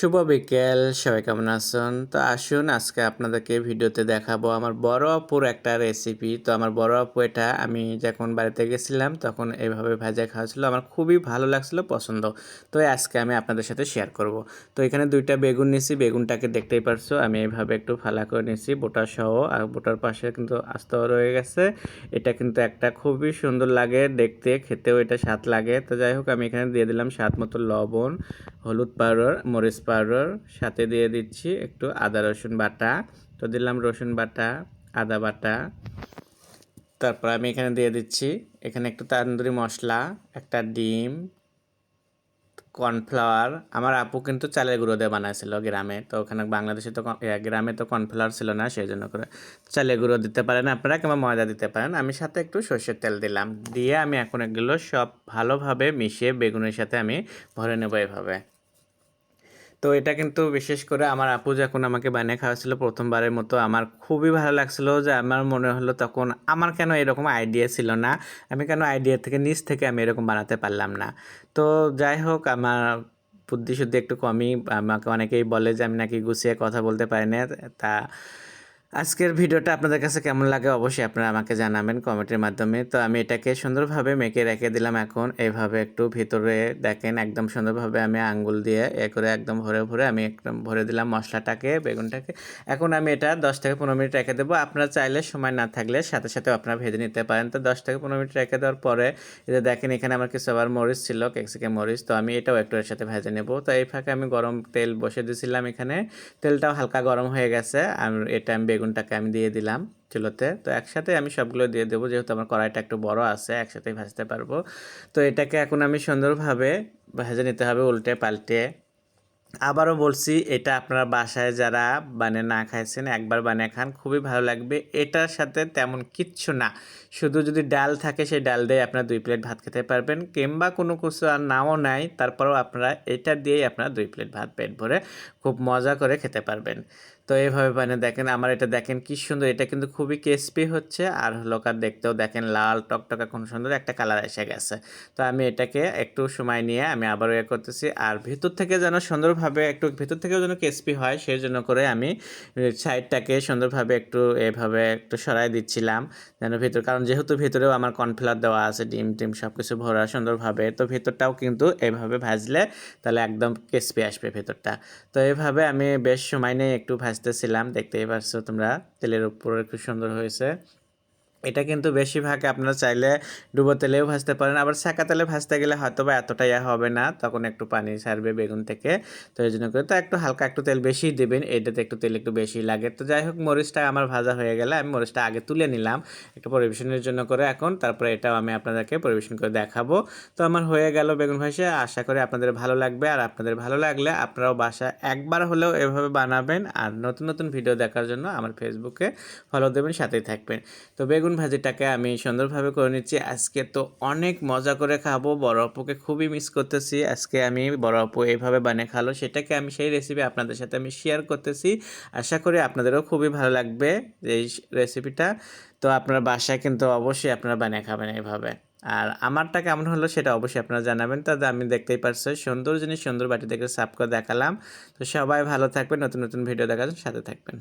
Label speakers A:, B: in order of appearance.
A: শুভ বিকেল, সবাই কেমন আছেন? তো আসুন আজকে আপনাদেরকে ভিডিওতে দেখাবো আমার বড় আপুর একটা রেসিপি। তো আমার বড় আপু এটা আমি যখন বাড়িতে গেছিলাম তখন এভাবে ভাজা খাওয়াছিল। আমার খুবই ভালো লাগছিল, পছন্দ। তো আজকে আমি আপনাদের সাথে শেয়ার করব। তো এখানে 2টা বেগুন নিছি, বেগুনটাকে দেখতেই পারছো আমি এইভাবে একটু ফালা করে নিছি বোটা সহ, আর বোটার পাশে কিন্তু আস্ত রয়ে গেছে। এটা কিন্তু একটা খুবই সুন্দর লাগে দেখতে, খেতেও এটা স্বাদ লাগে। তো যাই হোক আমি এখানে দিয়ে দিলাম স্বাদ মতো লবণ, হলুদ পাউডার, মরিচ পাউডার, সাথে দিয়ে দিচ্ছি একটু আদা রসুন বাটা। তো দিলাম রসুন বাটা, আদা বাটা। তারপর আমি এখানে দিয়ে দিচ্ছি এখানে একটু তান্দুরি মশলা, একটা ডিম, কর্নফ্লাওয়ার। আমার আপু কিন্তু চালের গুঁড়ো দিয়ে বানাইছিল গ্রামে, তো ওখানে বাংলাদেশে তো গ্রামে তো কর্নফ্লাওয়ার ছিল না, সেই জন্য করে চালের গুঁড়ো দিতে পারেন আপনারা, কিংবা ময়দা দিতে পারেন। আমি সাথে একটু সর্ষের তেল দিলাম, দিয়ে আমি এখন এগুলো সব ভালোভাবে মিশিয়ে বেগুনের সাথে আমি ভরে নেবো এভাবে। তো এটা কিন্তু বিশেষ করে আমার আপু যখন আমাকে বানিয়ে খাওয়াচ্ছিল প্রথমবারের মতো, আমার খুবই ভালো লাগছিল। যে আমার মনে হলো তখন আমার কেন এরকম আইডিয়া ছিল না, আমি কেন আইডিয়া থেকে নিজ থেকে আমি এরকম বানাতে পারলাম না। তো যাই হোক আমার বুদ্ধি শুদ্ধি একটু কমই, আমাকে অনেকেই বলে যে আমি নাকি গুছিয়ে কথা বলতে পারি না। তা আজকের ভিডিওটা আপনাদের কাছে কেমন লাগে অবশ্যই আপনারা আমাকে জানাবেন কমেন্টের মাধ্যমে। তো আমি এটাকে সুন্দরভাবে মেখে রেখে দিলাম। এখন এইভাবে একটু ভিতরে দেখেন একদম সুন্দরভাবে আমি আঙ্গুল দিয়ে করে একদম ভরে ভরে আমি একদম ভরে দিলাম মশলাটাকে, বেগুনটাকে। এখন আমি এটা 10 থেকে 15 মিনিট রেখে দেবো। আপনারা চাইলে সময় না থাকলে সাথে সাথে আপনারা ভেজে নিতে পারেন। তো 10 থেকে 15 মিনিট রেখে দেওয়ার পরে এই যে দেখেন এখানে আমার কিছু আবার মরিচ ছিল, ক্যাপসিকাম মরিচ, তো আমি এটাও একটু এর সাথে ভেজে নেব। তো এই ফাঁকে আমি গরম তেল বসে দিয়েছিলাম, এখানে তেলটাও হালকা গরম হয়ে গেছে। আমি এটা বেগুনটাকে আমি দিয়ে দিলাম চুলোতে। তো একসাথে আমি সবগুলো দিয়ে দেবো, যেহেতু আমার কড়াইটা একটু বড় আছে, একসাথেই ভাজতে পারবো। তো এটাকে এখন আমি সুন্দরভাবে ভেজে নিতে হবে উল্টে পাল্টে। আবারও বলছি, এটা আপনারা বাসায় যারা বানিয়ে না খাইছেন একবার বানিয়ে খান, খুবই ভালো লাগবে। এটার সাথে তেমন কিচ্ছু না, শুধু যদি ডাল থাকে সেই ডাল দিয়ে আপনারা 2 প্লেট ভাত খেতে পারবেন, কিংবা কোনো কিছু আর নাও নাই তারপরেও আপনারা এটা দিয়েই আপনারা 2 প্লেট ভাত পেট ভরে খুব মজা করে খেতে পারবেন। তো এইভাবে বানিয়ে দেখেন, আমার এটা দেখেন কি সুন্দর, এটা কিন্তু খুবই ক্রিস্পি হচ্ছে, আর হলো কার দেখতেও দেখেন লাল টকটকা কোন সুন্দর একটা কালার এসে গেছে। তো আমি এটাকে একটু সময় নিয়ে আমি আবারও করতেছি, আর ভিতর থেকে যেন সুন্দরভাবে একটু ভিতর থেকেও যেন ক্রিস্পি হয় সেই জন্য করে আমি সাইডটাকে সুন্দরভাবে একটু এভাবে একটু সরাই দিচ্ছিলাম যেন ভিতর, কারণ যেহেতু ভিতরেও আমার কর্নফ্লাওয়ার দেওয়া আছে, ডিম টিম সব কিছু ভরা সুন্দরভাবে, তো ভিতরটাও কিন্তু এভাবে ভাজলে তাহলে একদম ক্রিস্পি আসবে ভিতরটা। তো এভাবে আমি বেশ সময় নিয়ে একটু ভাজতেছিলাম, দেখতেই পাচ্ছ তোমরা তেলের উপরে খুব সুন্দর হয়েছে। এটা কিন্তু বেশিরভাগ আপনারা চাইলে ডুবো তেলেও ভাজতে পারেন, আবার সেকা তেলে ভাজতে গেলে হয়তো বা এতটা হবে না, তখন একটু পানি ছাড়বে বেগুন থেকে। তো এই জন্য করে তো একটু হালকা একটু তেল বেশি দেবেন, এটাতে একটু তেল একটু বেশি লাগে। তো যাই হোক মরিচটা আমার ভাজা হয়ে গেলে আমি মরিচটা আগে তুলে নিলাম একটু পরিবেশনের জন্য করে। এখন তারপরে এটাও আমি আপনাদেরকে পরিবেশন করে দেখাবো। তো আমার হয়ে গেল বেগুন ভাজা, আশা করি আপনাদের ভালো লাগবে। আর আপনাদের ভালো লাগলে আপনারাও বাসায় একবার হলেও এভাবে বানাবেন। আর নতুন নতুন ভিডিও দেখার জন্য আমার ফেসবুকে ফলো দেবেন, সাথেই থাকবেন। তো বেগুন ভাজিটাকে আমি সুন্দরভাবে করে নিচ্ছি। আজকে তো অনেক মজা করে খাবো, বড় আপুকে খুবই মিস করতেছি। আজকে আমি বড় আপু এইভাবে বানিয়ে খালো, সেটাকে আমি সেই রেসিপি আপনাদের সাথে আমি শেয়ার করতেছি। আশা করি আপনাদেরও খুবই ভালো লাগবে এই রেসিপিটা। তো আপনার বাসায় কিন্তু অবশ্যই আপনারা বানিয়ে খাবেন এইভাবে। আর আমারটা কেমন হলো সেটা অবশ্যই আপনারা জানাবেন। তাহলে আমি দেখতেই পারছি সুন্দর জিনিস সুন্দর বাটি থেকে সার্ভ করে দেখালাম। তো সবাই ভালো থাকবেন, নতুন নতুন ভিডিও দেখার জন্য সাথে থাকবেন।